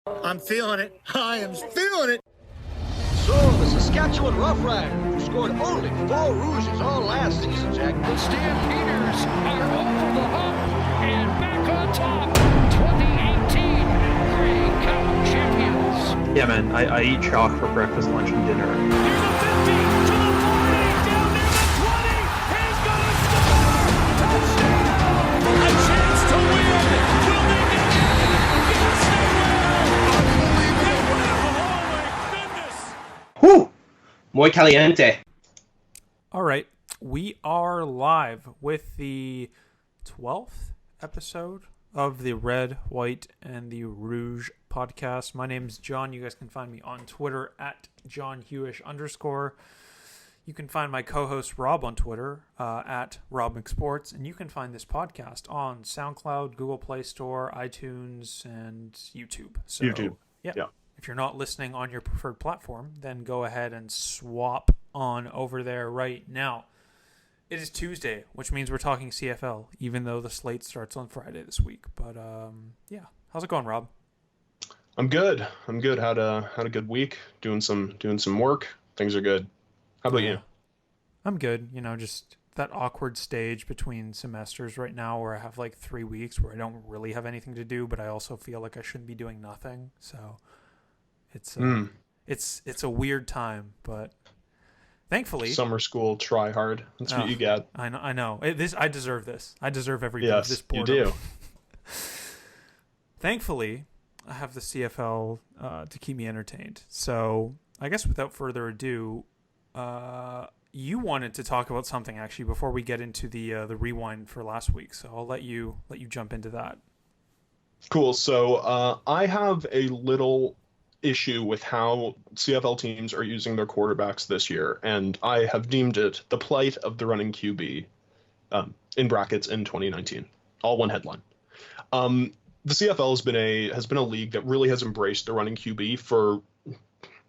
I'm feeling it. I am feeling it. So, the Saskatchewan Roughriders scored only 4 Rouges all last season, Jack. The Stampeders are over the hump and back on top. 2018 Grey Cup champions. Yeah, man, I eat chalk for breakfast, lunch, and dinner. Here's a 50 to the 40, down near the 20. He's going to score! Touchdown! A chance to win! Will they get it? Yes, they will! Unbelievable! Oh, my goodness! Whew! Muy caliente. All right, we are live with the 12th episode of the Red, White, and the Rouge podcast. My name is John. You guys can find me on Twitter at JohnHewish_. You can find my co-host Rob on Twitter at RobMcSports, and you can find this podcast on SoundCloud, Google Play Store, iTunes, and YouTube. So, YouTube. Yeah. If you're not listening on your preferred platform, then go ahead and swap on over there right now. It is Tuesday, which means we're talking CFL, even though the slate starts on Friday this week. But yeah, how's it going, Rob? I'm good. Had a good week. Doing some work. Things are good. How about you? I'm good. You know, just that awkward stage between semesters right now where I have like 3 weeks where I don't really have anything to do, but I also feel like I shouldn't be doing nothing. So it's a weird time, but thankfully, summer school, try hard. That's what you get. I know. I deserve this. I deserve every bit of this boredom. You do. Thankfully, I have the CFL to keep me entertained. So I guess without further ado, you wanted to talk about something actually before we get into the rewind for last week. So I'll let you jump into that. Cool. So I have a little issue with how CFL teams are using their quarterbacks this year, and I have deemed it the plight of the running QB, in brackets, in 2019. All one headline. The CFL has been a league that really has embraced the running QB for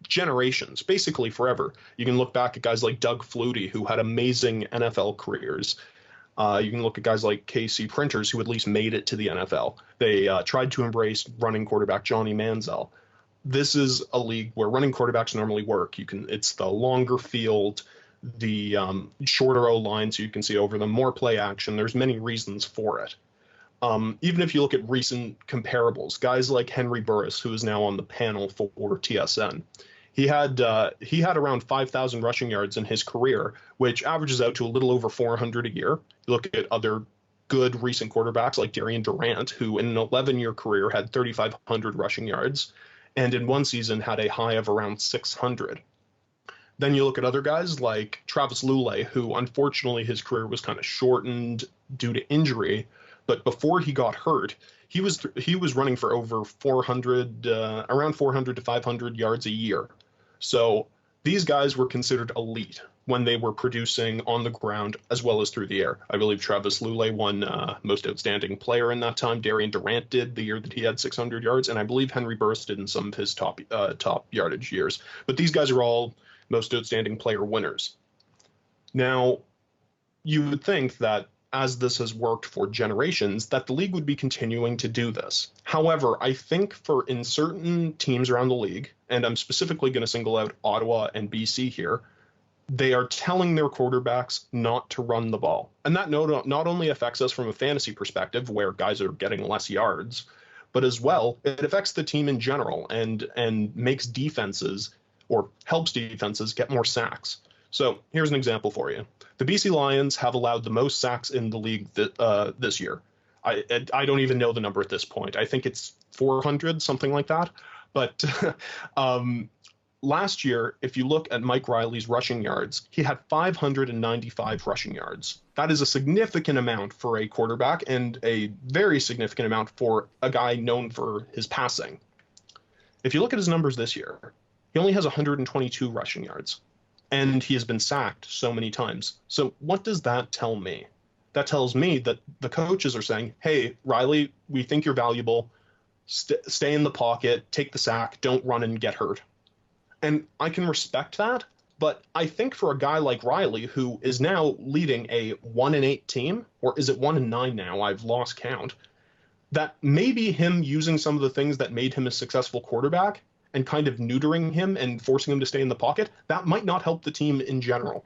generations, basically forever. You can look back at guys like Doug Flutie, who had amazing NFL careers. You can look at guys like KC Printers, who at least made it to the NFL. They tried to embrace running quarterback Johnny Manziel. This is a league where running quarterbacks normally work. It's the longer field, the shorter O-line, so you can see over them, more play action. There's many reasons for it. Even if you look at recent comparables, guys like Henry Burris, who is now on the panel for TSN, he had around 5,000 rushing yards in his career, which averages out to a little over 400 a year. You look at other good recent quarterbacks like Darian Durant, who in an 11-year career had 3,500 rushing yards, and in one season had a high of around 600. Then you look at other guys like Travis Lulay, who unfortunately his career was kind of shortened due to injury, but before he got hurt, he was running for over 400, around 400 to 500 yards a year. So these guys were considered elite when they were producing on the ground as well as through the air. I believe Travis Lulay won most outstanding player in that time. Darian Durant did the year that he had 600 yards, and I believe Henry Burris did in some of his top yardage years. But these guys are all most outstanding player winners. Now, you would think that as this has worked for generations, that the league would be continuing to do this. However, I think in certain teams around the league, and I'm specifically going to single out Ottawa and BC here, they are telling their quarterbacks not to run the ball. And that not only affects us from a fantasy perspective, where guys are getting less yards, but as well, it affects the team in general and makes defenses, or helps defenses, get more sacks. So here's an example for you. The BC Lions have allowed the most sacks in the league this year. I don't even know the number at this point. I think it's 400, something like that. But last year, if you look at Mike Riley's rushing yards, he had 595 rushing yards. That is a significant amount for a quarterback and a very significant amount for a guy known for his passing. If you look at his numbers this year, he only has 122 rushing yards, and he has been sacked so many times. So what does that tell me? That tells me that the coaches are saying, hey, Riley, we think you're valuable. Stay in the pocket, take the sack, don't run and get hurt. And I can respect that, but I think for a guy like Riley, who is now leading a 1-8 team, or is it 1-9 now? I've lost count. that maybe him using some of the things that made him a successful quarterback and kind of neutering him and forcing him to stay in the pocket, that might not help the team in general.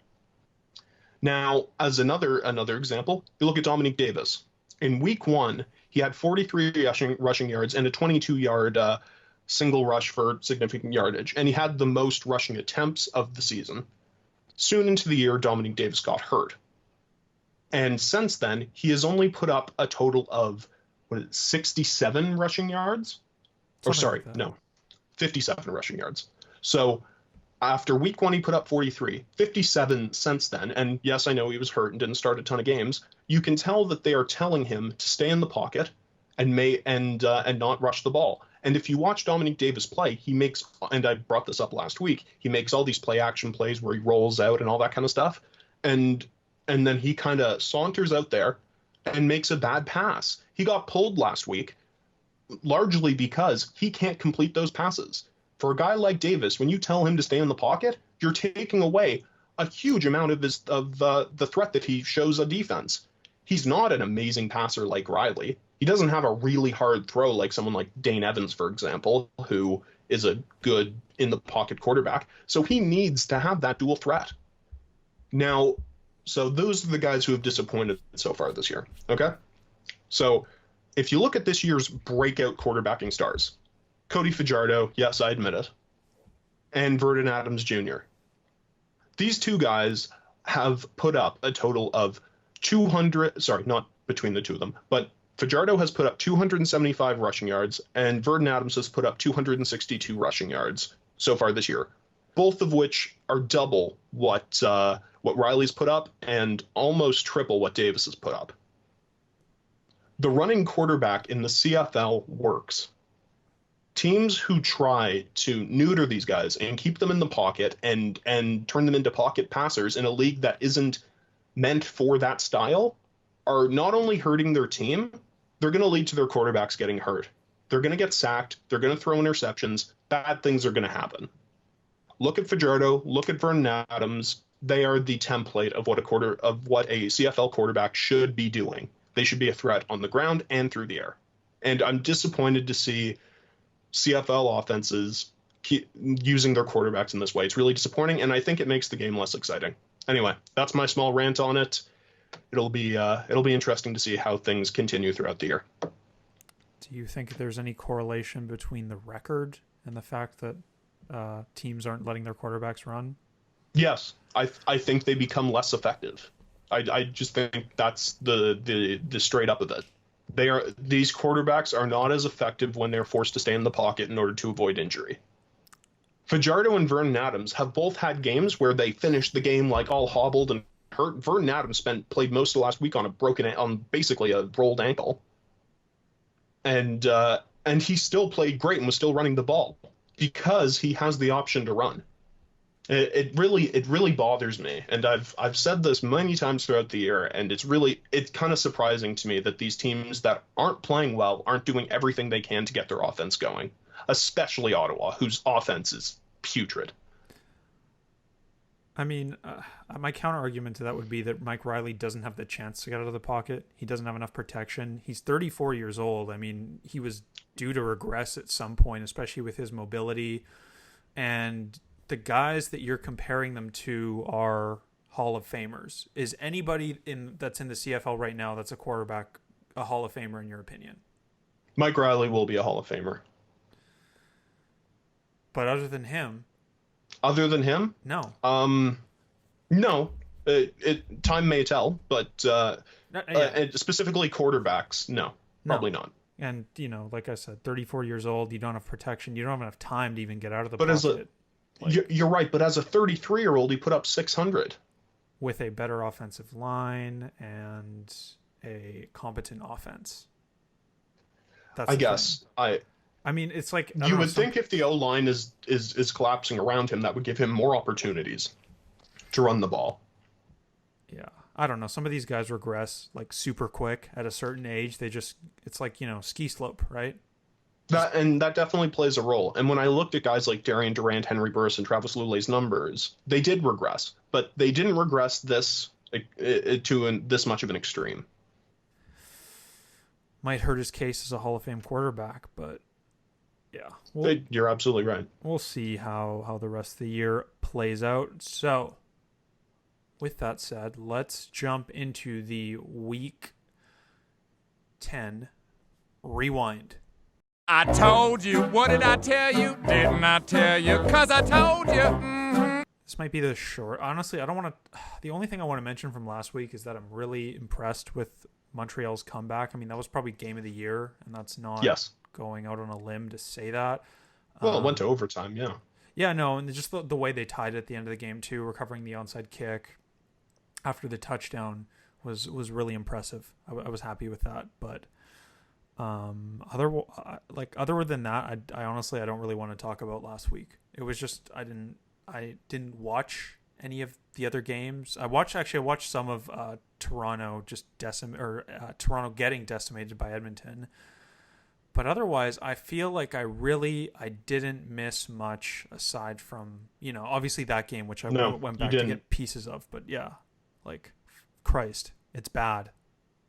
Now, as another example, you look at Dominique Davis. In week 1, he had 43 rushing yards and a 22-yard single rush for significant yardage, and he had the most rushing attempts of the season. Soon into the year, Dominique Davis got hurt. And since then, he has only put up a total of 67 rushing yards? Something like no, 57 rushing yards. So after week 1, he put up 43, 57 since then. And yes, I know he was hurt and didn't start a ton of games. You can tell that they are telling him to stay in the pocket and not rush the ball. And if you watch Dominique Davis play, he makes, and I brought this up last week, he makes all these play action plays where he rolls out and all that kind of stuff. And then he kind of saunters out there and makes a bad pass. He got pulled last week, largely because he can't complete those passes. For a guy like Davis, when you tell him to stay in the pocket, you're taking away a huge amount of the threat that he shows a defense. He's not an amazing passer like Riley. He doesn't have a really hard throw like someone like Dane Evans, for example, who is a good in-the-pocket quarterback. So he needs to have that dual threat. Now, so those are the guys who have disappointed so far this year, okay? So if you look at this year's breakout quarterbacking stars, Cody Fajardo, yes, I admit it, and Vernon Adams Jr. These two guys have put up a total of 200, sorry, not between the two of them, but Fajardo has put up 275 rushing yards, and Vernon Adams has put up 262 rushing yards so far this year, both of which are double what Riley's put up and almost triple what Davis has put up. The running quarterback in the CFL works. Teams who try to neuter these guys and keep them in the pocket and turn them into pocket passers in a league that isn't meant for that style are not only hurting their team, they're going to lead to their quarterbacks getting hurt. They're going to get sacked. They're going to throw interceptions. Bad things are going to happen. Look at Fajardo. Look at Vernon Adams. They are the template of what a CFL quarterback should be doing. They should be a threat on the ground and through the air. And I'm disappointed to see CFL offenses keep using their quarterbacks in this way. It's really disappointing, and I think it makes the game less exciting. Anyway, that's my small rant on it. It'll be interesting to see how things continue throughout the year. Do you think there's any correlation between the record and the fact that teams aren't letting their quarterbacks run? Yes, I think they become less effective. I just think that's the straight up of it. These quarterbacks are not as effective when they're forced to stay in the pocket in order to avoid injury. Fajardo and Vernon Adams have both had games where they finished the game like all hobbled and hurt. Vernon Adams played most of last week on basically a rolled ankle, and he still played great and was still running the ball because he has the option to run. It really bothers me, and I've said this many times throughout the year, and it's kind of surprising to me that these teams that aren't playing well aren't doing everything they can to get their offense going, especially Ottawa, whose offense is putrid. I mean, my counter argument to that would be that Mike Riley doesn't have the chance to get out of the pocket. He doesn't have enough protection. He's 34 years old. I mean, he was due to regress at some point, especially with his mobility. And the guys that you're comparing them to are Hall of Famers. Is anybody that's in the CFL right now that's a quarterback a Hall of Famer in your opinion? Mike Riley will be a Hall of Famer. But other than him? No. No. Time may tell, but and specifically quarterbacks, no, probably not. And, like I said, 34 years old, you don't have protection. You don't have enough time to even get out of the pocket. You're right, but as a 33-year-old, he put up 600. With a better offensive line and a competent offense. I guess. I mean, it's like... You would think if the O-line is collapsing around him, that would give him more opportunities to run the ball. Yeah. I don't know. Some of these guys regress like super quick at a certain age. It's like, ski slope, right? That definitely plays a role. And when I looked at guys like Darian Durant, Henry Burris, and Travis Lulay's numbers, they did regress, but they didn't regress this to this much of an extreme. might hurt his case as a Hall of Fame quarterback, but yeah. You're absolutely right. We'll see how the rest of the year plays out. So, with that said, let's jump into the Week 10 rewind. I told you, what did I tell you? Didn't I tell you? 'Cause I told you. Mm-hmm. This might be the short. Honestly, I don't want to. The only thing I want to mention from last week is that I'm really impressed with Montreal's comeback. I mean, that was probably game of the year, and that's not going out on a limb to say that. Well, it went to overtime, yeah. Yeah, no, and just the way they tied it at the end of the game too, recovering the onside kick after the touchdown was really impressive. I was happy with that, but other than that, I honestly I don't really want to talk about last week. It was just I didn't watch any of the other games. I watched some of Toronto Toronto getting decimated by Edmonton. But otherwise, I feel like I didn't miss much aside from, obviously that game, which I went back to get pieces of. But yeah, like, Christ, it's bad.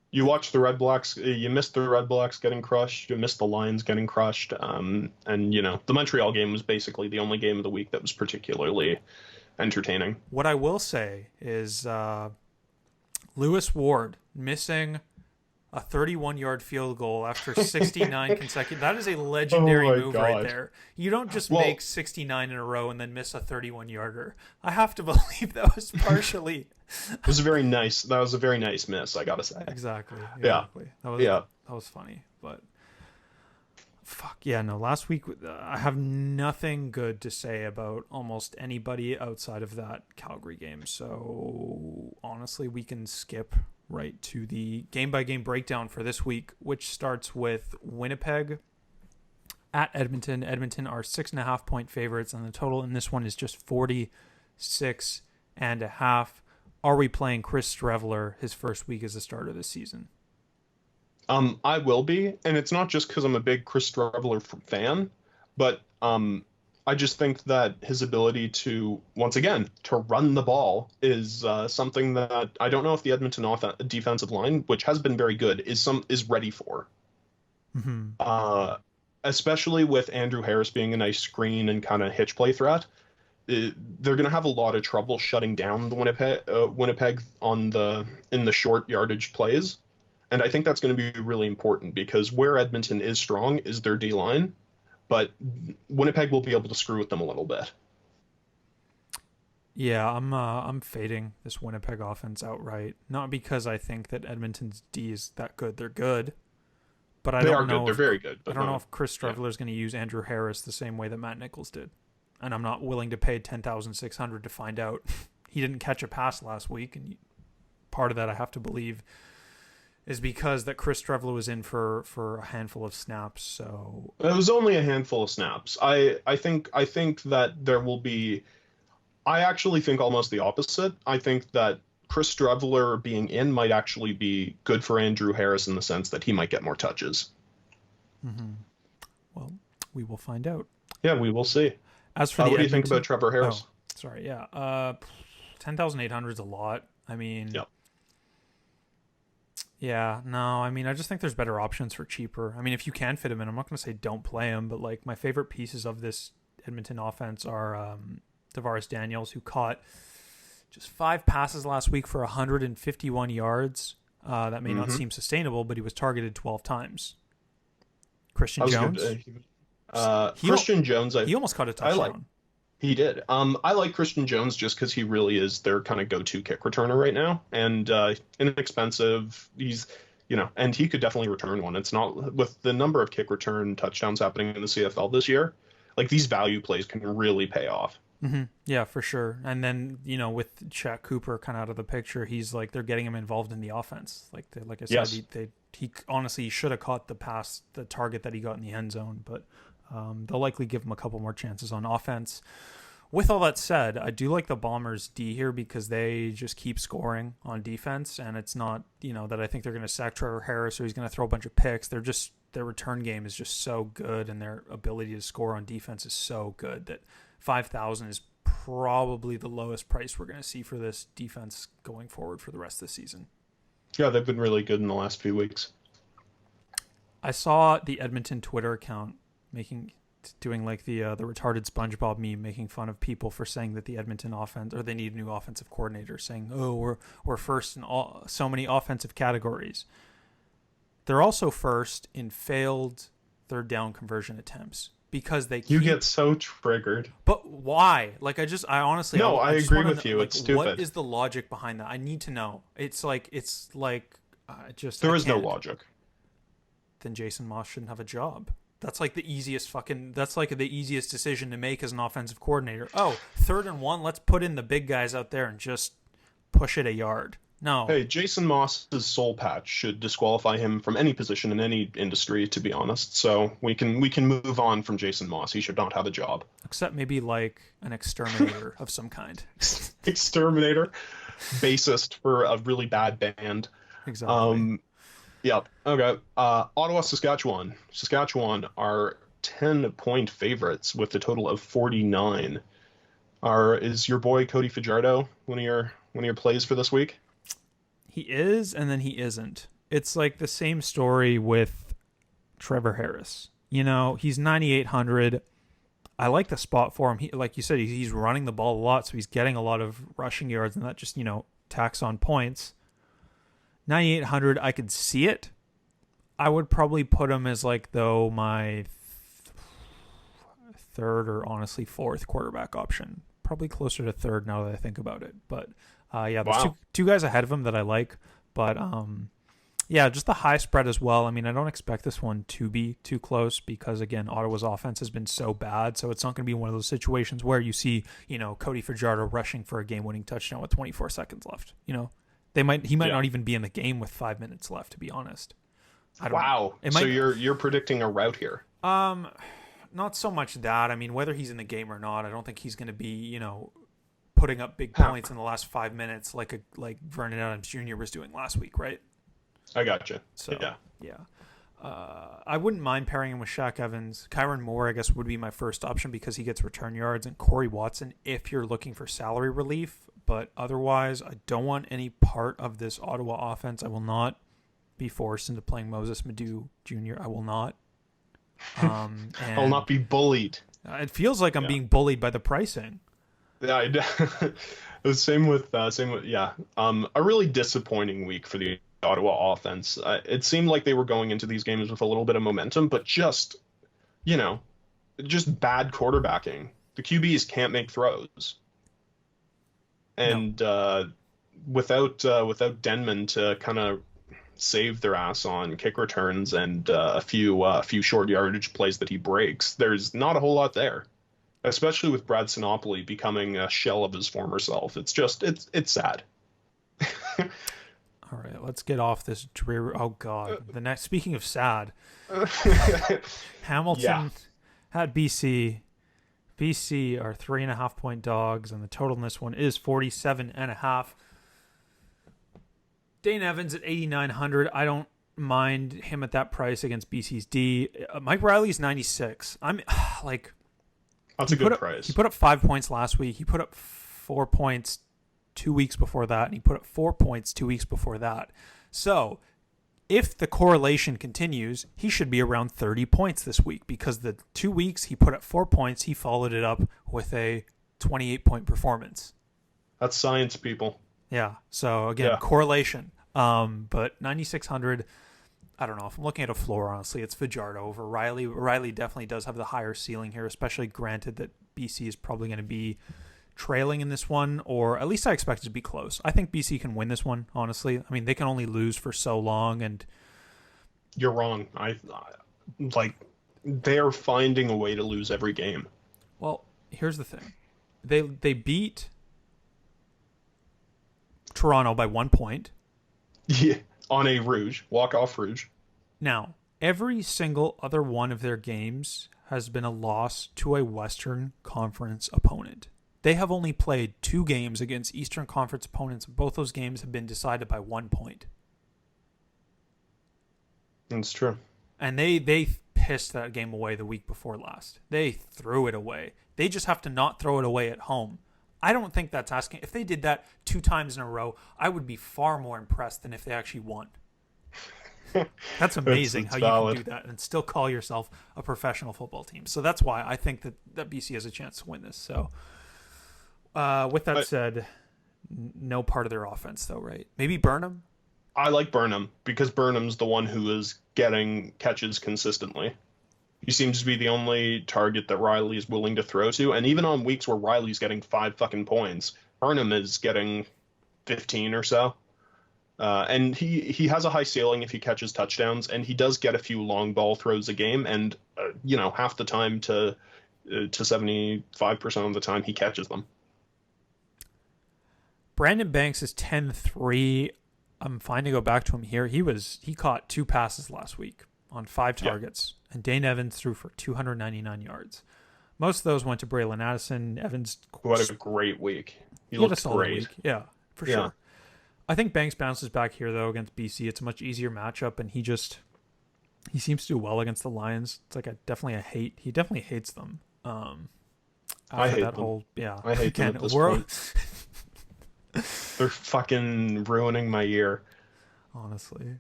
You watched the Red Blacks. You missed the Red Blacks getting crushed. You missed the Lions getting crushed. And, the Montreal game was basically the only game of the week that was particularly entertaining. What I will say is Lewis Ward missing a 31-yard field goal after 69 consecutive. That is a legendary move right there. You don't just make 69 in a row and then miss a 31-yarder. I have to believe that was partially. It was a very nice. That was a very nice miss, I gotta say. Exactly. Yeah. That was funny, but fuck yeah, no. Last week I have nothing good to say about almost anybody outside of that Calgary game. So honestly, we can skip right to the game-by-game breakdown for this week, which starts with Winnipeg at Edmonton. Edmonton are 6.5-point favorites, and the total in this one is just 46.5. Are we playing Chris Streveler his first week as a starter this season? I will be, and it's not just because I'm a big Chris Streveler fan, but I just think that his ability to, once again, to run the ball is something that I don't know if the Edmonton defensive line, which has been very good, is ready for. Mm-hmm. Especially with Andrew Harris being a nice screen and kind of hitch play threat. They're going to have a lot of trouble shutting down the Winnipeg in the short yardage plays. And I think that's going to be really important because where Edmonton is strong is their D-line, but Winnipeg will be able to screw with them a little bit. Yeah, I'm fading this Winnipeg offense outright. Not because I think that Edmonton's D is that good. They're good. But I don't know. They're very good. I don't know if Chris Streveler is going to use Andrew Harris the same way that Matt Nichols did. And I'm not willing to pay $10,600 to find out. He didn't catch a pass last week, and part of that I have to believe is because that Chris Streveler was in for a handful of snaps. So it was only a handful of snaps. I think that there will be. I actually think almost the opposite. I think that Chris Streveler being in might actually be good for Andrew Harris in the sense that he might get more touches. Mm-hmm. Well, we will find out. Yeah, we will see. As for what do you think about Trevor Harris? Oh, sorry, yeah. 10,800 is a lot. I mean, yep. Yeah, no, I mean, I just think there's better options for cheaper. I mean, if you can fit him in, I'm not going to say don't play him, but like my favorite pieces of this Edmonton offense are Tavares Daniels, who caught just 5 passes last week for 151 yards. That may not seem sustainable, but he was targeted 12 times. Christian Jones. Christian Jones. He almost caught a touchdown. He did. I like Christian Jones just because he really is their kind of go-to kick returner right now, and inexpensive. He's, and he could definitely return one. It's not with the number of kick return touchdowns happening in the CFL this year. Like these value plays can really pay off. Mm-hmm. Yeah, for sure. And then with Chet Cooper kind of out of the picture, he's like they're getting him involved in the offense. Like I said, yes. he honestly should have caught the target that he got in the end zone, but. They'll likely give him a couple more chances on offense. With all that said, I do like the Bombers D here because they just keep scoring on defense, and it's not, that I think they're going to sack Trevor Harris or he's going to throw a bunch of picks. Their return game is just so good, and their ability to score on defense is so good that 5,000 is probably the lowest price we're going to see for this defense going forward for the rest of the season. Yeah, they've been really good in the last few weeks. I saw the Edmonton Twitter account doing like the retarded SpongeBob meme, making fun of people for saying that the Edmonton offense, or they need a new offensive coordinator, saying, "Oh, we're first in so many offensive categories." They're also first in failed third down conversion attempts because you get so triggered. But why? Like, I honestly, no, I agree with you. Like, it's stupid. What is the logic behind that? I need to know. It's like there is no logic. Then Jason Moss shouldn't have a job. That's like the easiest decision to make as an offensive coordinator. Oh, 3rd and 1, let's put in the big guys out there and just push it a yard. No. Hey, Jason Moss's soul patch should disqualify him from any position in any industry, to be honest. So we can move on from Jason Moss. He should not have a job. Except maybe like an exterminator of some kind. Exterminator, bassist for a really bad band. Exactly. Yep. Okay. Ottawa, Saskatchewan. Saskatchewan are 10-point favorites with a total of 49. Is your boy Cody Fajardo one of your plays for this week? He is, and then he isn't. It's like the same story with Trevor Harris. You know, he's 9,800. I like the spot for him. Like you said, he's running the ball a lot, so he's getting a lot of rushing yards, and that just, tacks on points. 9,800, I could see it. I would probably put him as my third or honestly fourth quarterback option. Probably closer to third now that I think about it. But there's two guys ahead of him that I like. But just the high spread as well. I mean, I don't expect this one to be too close because, again, Ottawa's offense has been so bad. So it's not going to be one of those situations where you see, Cody Fajardo rushing for a game-winning touchdown with 24 seconds left. He might not even be in the game with 5 minutes left, to be honest. Wow. So you're predicting a rout here. Not so much that. I mean, whether he's in the game or not, I don't think he's going to be, putting up big points in the last 5 minutes like Vernon Adams Jr. was doing last week, right? I gotcha. So yeah. I wouldn't mind pairing him with Shaq Evans. Kyron Moore, I guess, would be my first option because he gets return yards, and Corey Watson if you're looking for salary relief. But otherwise, I don't want any part of this Ottawa offense. I will not be forced into playing Moses Madu Jr. I will not. I'll not be bullied. It feels like I'm being bullied by the pricing. Yeah, it was same with. A really disappointing week for the Ottawa offense. It seemed like they were going into these games with a little bit of momentum, but just bad quarterbacking. The QBs can't make throws. And without Denman to kind of save their ass on kick returns and a few short yardage plays that he breaks, there's not a whole lot there. Especially with Brad Sinopoli becoming a shell of his former self. It's sad. All right, let's get off this dreary. Oh God! Speaking of sad, Hamilton had BC. BC are 3.5-point dogs, and the total in this one is 47.5. Dane Evans at 8,900. I don't mind him at that price against BC's D. Mike Riley's 96. I'm like, that's a good price. He put up 5 points last week. He put up 4 points 2 weeks before that, and he put up 4 points 2 weeks before that. So if the correlation continues, he should be around 30 points this week because the 2 weeks he put up 4 points, he followed it up with a 28-point performance. That's science, people. Yeah. So again, correlation. But 9,600, I don't know. If I'm looking at a floor, honestly, it's Fajardo over Riley. Riley definitely does have the higher ceiling here, especially granted that BC is probably going to be trailing in this one, or at least I expect it to be close. I think BC can win this one, honestly. I mean, they can only lose for so long, and you're wrong. They're finding a way to lose every game. Well, here's the thing. They beat Toronto by 1 point. Yeah, on a Rouge, walk-off Rouge. Now, every single other one of their games has been a loss to a Western Conference opponent. They have only played 2 games against Eastern Conference opponents. Both those games have been decided by 1 point. That's true. And they pissed that game away the week before last. They threw it away. They just have to not throw it away at home. I don't think that's asking. If they did that 2 times in a row, I would be far more impressed than if they actually won. That's amazing It's how valid. you can do that and still call yourself a professional football team. So that's why I think that BC has a chance to win this. So with that said, no part of their offense though, right? Maybe Burnham. I like Burnham because Burnham's the one who is getting catches consistently. He seems to be the only target that Riley is willing to throw to, and even on weeks where Riley's getting 5 fucking points, Burnham is getting 15 or so. And he has a high ceiling if he catches touchdowns, and he does get a few long ball throws a game, and half the time to 75% of the time he catches them. Brandon Banks is 10-3. I'm fine to go back to him here. He caught 2 passes last week on 5 targets, and Dane Evans threw for 299 yards. Most of those went to Braylon Addison. Evans Who had a great week. He had a looked solid great. week. Yeah, for sure. I think Banks bounces back here though against BC. It's a much easier matchup, and he seems to do well against the Lions. It's like he definitely hates them. I hate that them. whole I hate them at this point. They're fucking ruining my year. Honestly.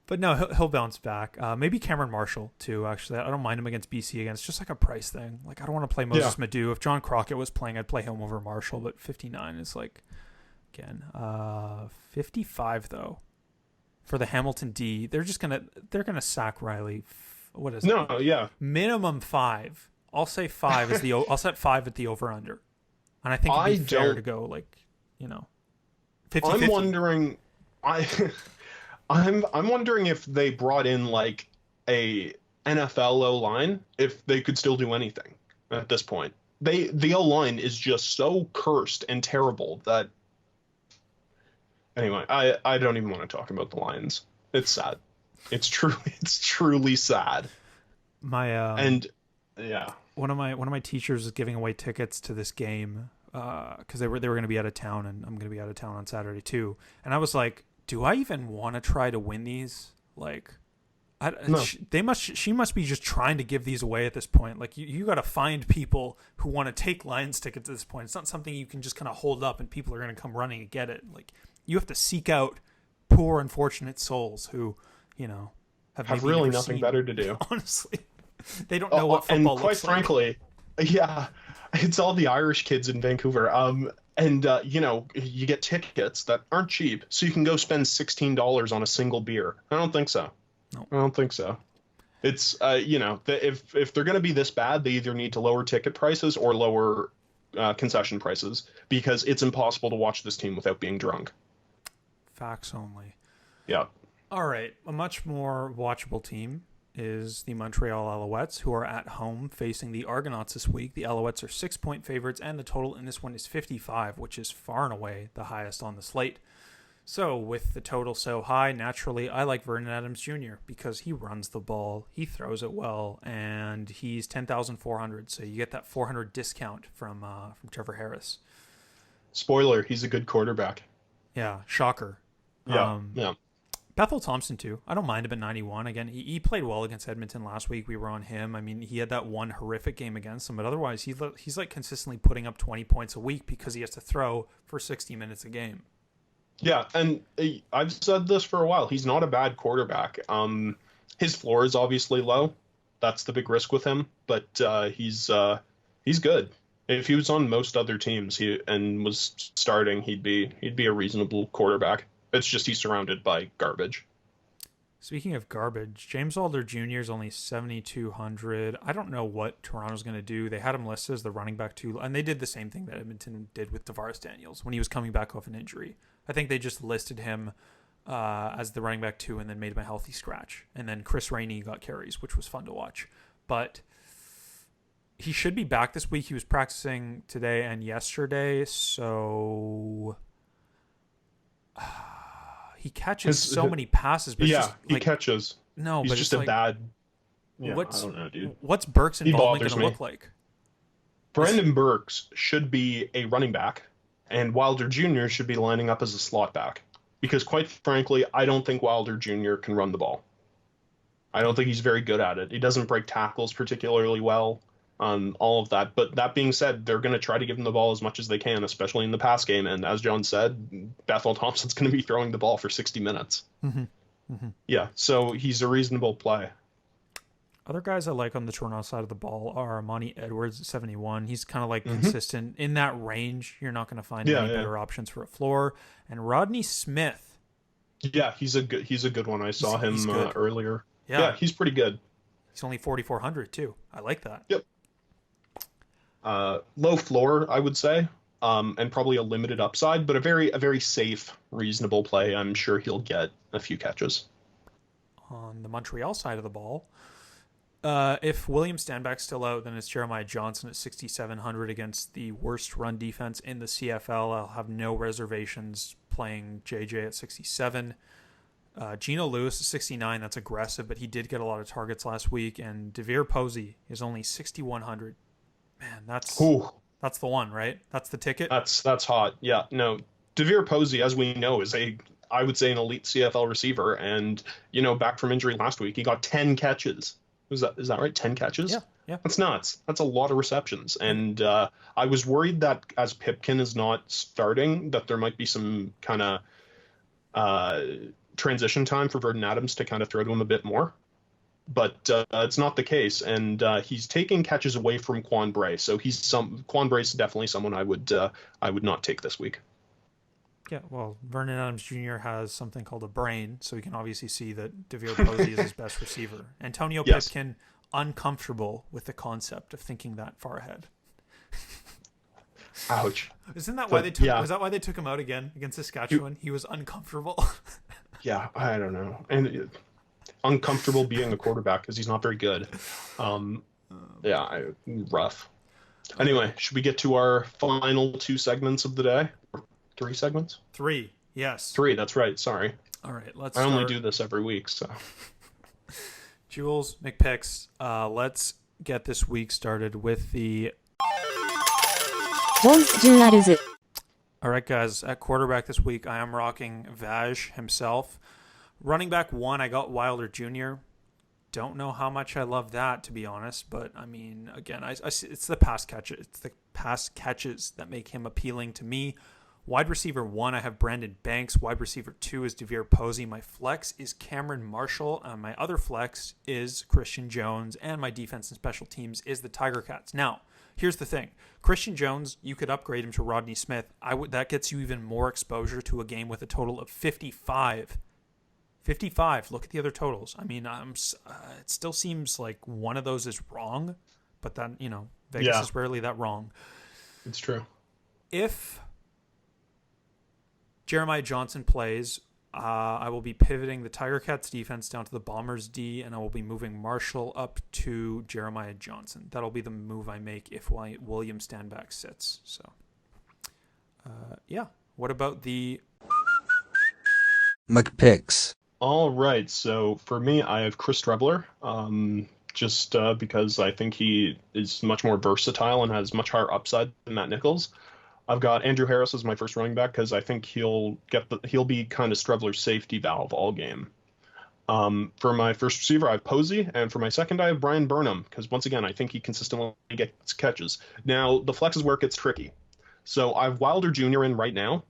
But no, he'll bounce back. Maybe Cameron Marshall too. Actually, I don't mind him against BC again. It's just like a price thing. Like I don't want to play Moses Madu. If John Crockett was playing, I'd play him over Marshall. But 59 is like, again, 55 though for the Hamilton D. They're gonna sack Riley. What is it? No, yeah. Minimum 5. I'll say 5 is I'll set 5 at the over under, and I think it'd be fair to go 50-50. I'm wondering. I'm wondering if they brought in like a NFL O-line, if they could still do anything at this point. The O-line is just so cursed and terrible that. Anyway, I don't even want to talk about the Lions. It's sad. It's truly sad. One of my teachers was giving away tickets to this game because they were going to be out of town, and I'm going to be out of town on Saturday too. And I was like, do I even want to try to win these? Like, No. She must be just trying to give these away at this point. Like, you got to find people who want to take Lions tickets at this point. It's not something you can just kind of hold up and people are going to come running and get it. Like, you have to seek out poor, unfortunate souls who, have maybe really never nothing seen, better to do. Honestly, they don't know what football and quite looks frankly, yeah, it's all the Irish kids in Vancouver. You get tickets that aren't cheap, so you can go spend $16 on a single beer. I don't think so. No. I don't think so. It's if they're going to be this bad, they either need to lower ticket prices or lower concession prices, because it's impossible to watch this team without being drunk. Facts only. Yeah. All right, a much more watchable team is the Montreal Alouettes, who are at home facing the Argonauts this week. The Alouettes are 6-point favorites, and the total in this one is 55, which is far and away the highest on the slate. So with the total so high, naturally, I like Vernon Adams Jr. because he runs the ball, he throws it well, and he's 10,400. So you get that 400 discount from Trevor Harris. Spoiler: he's a good quarterback. Yeah, shocker. Yeah. Bethel Thompson too. I don't mind him at 91. Again, he played well against Edmonton last week. We were on him. I mean, he had that one horrific game against them, but otherwise he's like consistently putting up 20 points a week because he has to throw for 60 minutes a game. Yeah, and I've said this for a while. He's not a bad quarterback. His floor is obviously low. That's the big risk with him, but he's good. If he was on most other teams and was starting, he'd be a reasonable quarterback. It's just he's surrounded by garbage. Speaking of garbage, James Wilder Jr. is only 7,200. I don't know what Toronto's going to do. They had him listed as the running back too, and they did the same thing that Edmonton did with Tavares Daniels when he was coming back off an injury. I think they just listed him as the running back 2 and then made him a healthy scratch. And then Chris Rainey got carries, which was fun to watch. But he should be back this week. He was practicing today and yesterday, so he catches so many passes. But he catches. No, he's but just it's a bad. Yeah, I don't know, dude. What's Burke's involvement going to me. look like? Brandon Burks should be a running back, and Wilder Jr. should be lining up as a slot back. Because quite frankly, I don't think Wilder Jr. can run the ball. I don't think he's very good at it. He doesn't break tackles particularly well. All of that. But that being said, they're going to try to give him the ball as much as they can, especially in the pass game. And as John said, Bethel Thompson's going to be throwing the ball for 60 minutes. Mm-hmm. Yeah, so he's a reasonable play. Other guys I like on the Toronto side of the ball are Monty Edwards at 71. He's kind of like Mm-hmm. consistent in that range. You're not going to find many better options for a floor. And Rodney Smith. Yeah, he's a good one. I saw He's him good. earlier. Yeah. Yeah, he's pretty good. He's only 4,400 too. I like that. Yep. Low floor, I would say, and probably a limited upside, but a very safe, reasonable play. I'm sure he'll get a few catches. On the Montreal side of the ball, if William Stanback's still out, then it's Jeremiah Johnson at 6,700 against the worst run defense in the CFL. I'll have no reservations playing JJ at 67. Geno Lewis is 69. That's aggressive, but he did get a lot of targets last week. And DeVere Posey is only 6,100. Man, that's the one, right? That's the ticket. That's hot. Yeah, no, DeVere Posey, as we know, is I would say an elite CFL receiver, and back from injury last week, he got 10 catches. Is that right? 10 catches? Yeah. That's nuts. That's a lot of receptions, and I was worried that as Pipkin is not starting, that there might be some kind of transition time for Verdon Adams to kind of throw to him a bit more. But it's not the case, and he's taking catches away from Quan Bray. So Quan Bray's definitely someone I would not take this week. Yeah, well, Vernon Adams Jr. has something called a brain, so we can obviously see that DeVere Posey is his best receiver. Antonio Pipkin, uncomfortable with the concept of thinking that far ahead. Ouch. Isn't that why they took? Was that why they took him out again against Saskatchewan? He was uncomfortable. Yeah, I don't know, and uncomfortable being a quarterback because he's not very good. Rough. Anyway, should we get to our final 2 segments of the day? 3 segments? 3, yes. 3, that's right. Sorry. All right, let's I start. only do this every week, so. Jules, McPicks, let's get this week started with the... All right, guys, at quarterback this week, I am rocking Vaj himself. Running back 1, I got Wilder Jr. Don't know how much I love that, to be honest, but I mean, again, it's the pass catches. It's the pass catches that make him appealing to me. Wide receiver 1, I have Brandon Banks. Wide receiver 2 is DeVere Posey. My flex is Cameron Marshall. My other flex is Christian Jones. And my defense and special teams is the Tiger Cats. Now, here's the thing. Christian Jones, you could upgrade him to Rodney Smith. That gets you even more exposure to a game with a total of 55. 55. Look at the other totals. I mean, it still seems like one of those is wrong, but then, Vegas is rarely that wrong. It's true. If Jeremiah Johnson plays, I will be pivoting the Tiger Cats defense down to the Bombers D, and I will be moving Marshall up to Jeremiah Johnson. That'll be the move I make if William Stanback sits. So, what about the McPicks? All right, so for me, I have Chris Trebler, just because I think he is much more versatile and has much higher upside than Matt Nichols. I've got Andrew Harris as my first running back because I think he'll be kind of Strebler's safety valve all game. For my first receiver, I have Posey, and for my second, I have Brian Burnham because once again, I think he consistently gets catches. Now, the flex is where it gets tricky. So I have Wilder Jr. in right now.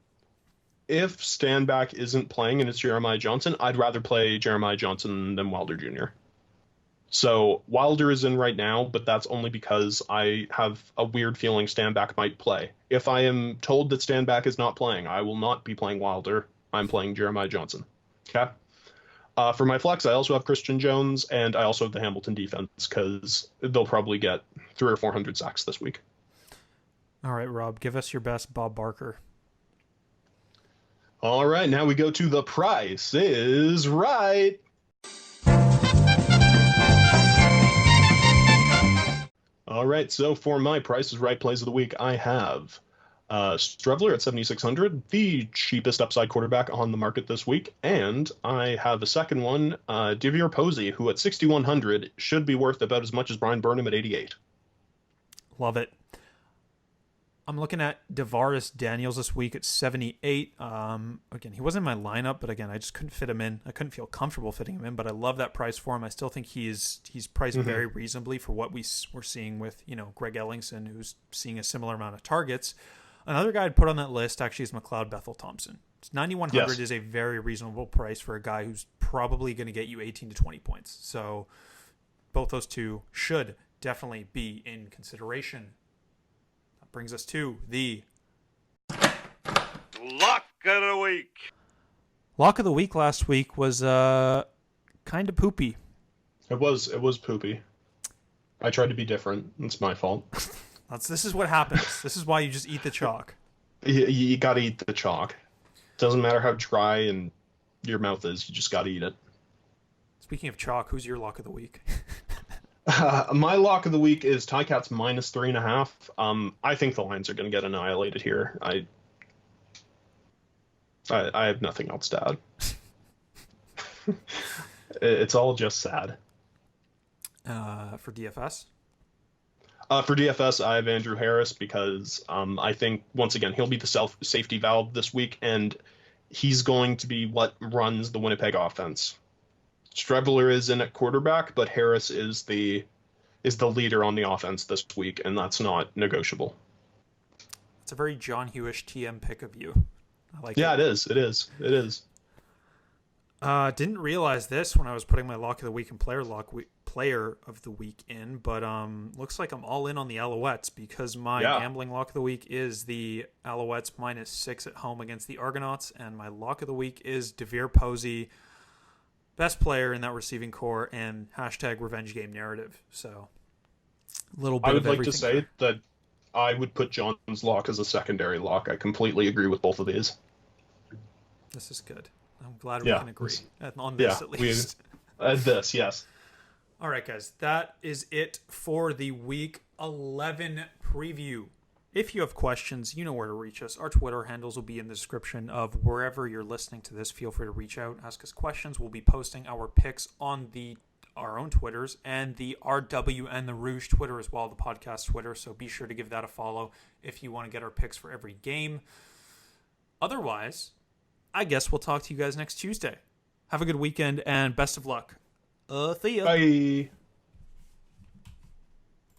If Stanback isn't playing and it's Jeremiah Johnson, I'd rather play Jeremiah Johnson than Wilder Jr. So Wilder is in right now, but that's only because I have a weird feeling Stanback might play. If I am told that Stanback is not playing, I will not be playing Wilder. I'm playing Jeremiah Johnson. Okay? For my flex, I also have Christian Jones, and I also have the Hamilton defense because they'll probably get 300 or 400 sacks this week. All right, Rob, give us your best Bob Barker. All right, now we go to The Price is Right. All right, so for my Price is Right plays of the week, I have Strebler at 7,600, the cheapest upside quarterback on the market this week, and I have a second one, DeVere Posey, who at 6,100 should be worth about as much as Brian Burnham at 88. Love it. I'm looking at DeVaris Daniels this week at 78. Again, he wasn't in my lineup, but again, I just couldn't fit him in. I couldn't feel comfortable fitting him in, but I love that price for him. I still think he's priced very reasonably for what we're seeing with, Greg Ellingson, who's seeing a similar amount of targets. Another guy I'd put on that list actually is McLeod Bethel Thompson. 9,100 Yes. is a very reasonable price for a guy who's probably going to get you 18 to 20 points. So both those two should definitely be in consideration. That brings us to the Lock of the week. lock of the week. Last week was kind of poopy. It was poopy. I tried to be different. It's my fault. This is what happens. This is why you just eat the chalk. You gotta eat the chalk. Doesn't matter how dry and your mouth is, you just gotta eat it. Speaking of chalk, who's your lock of the week? My lock of the week is Ticats minus 3.5. I think the Lions are gonna get annihilated here. I have nothing else to add. It's all just sad. For DFS? For DFS, I have Andrew Harris because I think, once again, he'll be the safety valve this week, and he's going to be what runs the Winnipeg offense. Streveler is in at quarterback, but Harris is the leader on the offense this week, and that's not negotiable. It's a very John Hewish TM pick of you. I like it. Yeah, it is. It is. Didn't realize this when I was putting my lock of the week and player of the week in, but looks like I'm all in on the Alouettes because my gambling lock of the week is the Alouettes minus 6 at home against the Argonauts, and my lock of the week is Devere Posey, best player in that receiving core, and hashtag revenge game narrative. So a little bit. I would of like to say that I would put John's lock as a secondary lock. I completely agree with both of these. This is good. I'm glad we can agree on this at least. Yes. All right, guys, that is it for the Week 11 preview. If you have questions, you know where to reach us. Our Twitter handles will be in the description of wherever you're listening to this. Feel free to reach out, ask us questions. We'll be posting our picks on our own Twitters and the RW and the Rouge Twitter as well, the podcast Twitter. So be sure to give that a follow if you want to get our picks for every game. Otherwise, I guess we'll talk to you guys next Tuesday. Have a good weekend and best of luck. See ya. Bye.